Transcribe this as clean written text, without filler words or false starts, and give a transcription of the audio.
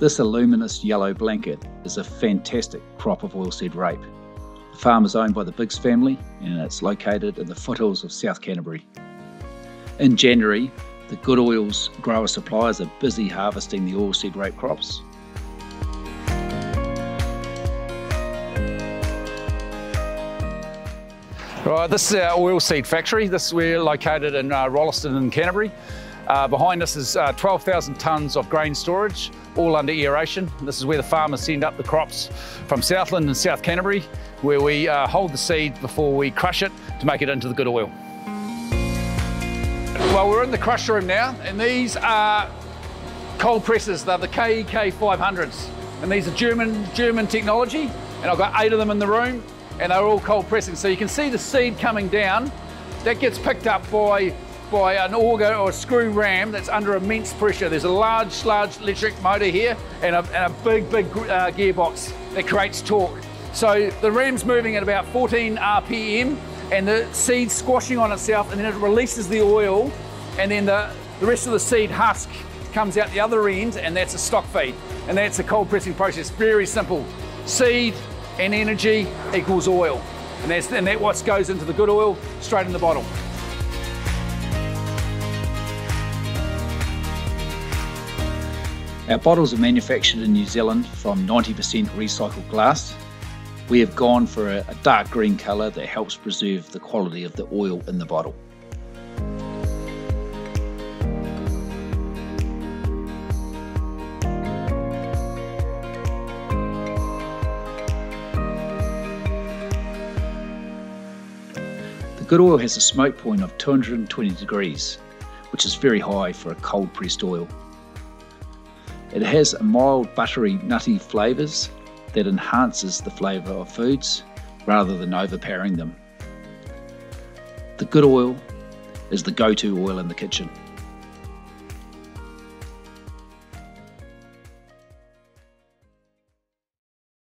This illuminous yellow blanket is a fantastic crop of oilseed rape. The farm is owned by the Biggs family and it's located in the foothills of South Canterbury. In January, the Good Oils grower suppliers are busy harvesting the oilseed rape crops. Right, this is our oilseed factory. We're located in Rolleston in Canterbury. Behind us is 12,000 tonnes of grain storage, all under aeration. This is where the farmers send up the crops from Southland and South Canterbury, where we hold the seed before we crush it to make it into the good oil. Well, we're in the crush room now, and these are cold presses. They're the KEK 500s, and these are German technology, and I've got 8 of them in the room, and they're all cold pressing. So you can see the seed coming down. That gets picked up by an auger or a screw ram that's under immense pressure. There's a large electric motor here and a big gearbox that creates torque. So the ram's moving at about 14 RPM, and the seed's squashing on itself, and then it releases the oil, and then the rest of the seed husk comes out the other end, and that's a stock feed. And that's a cold pressing process. Very simple. Seed and energy equals oil. And that's what goes into the good oil, straight in the bottle. Our bottles are manufactured in New Zealand from 90% recycled glass. We have gone for a dark green colour that helps preserve the quality of the oil in the bottle. The good oil has a smoke point of 220 degrees, which is very high for a cold pressed oil. It has a mild buttery nutty flavours that enhances the flavour of foods rather than overpowering them. The good oil is the go-to oil in the kitchen.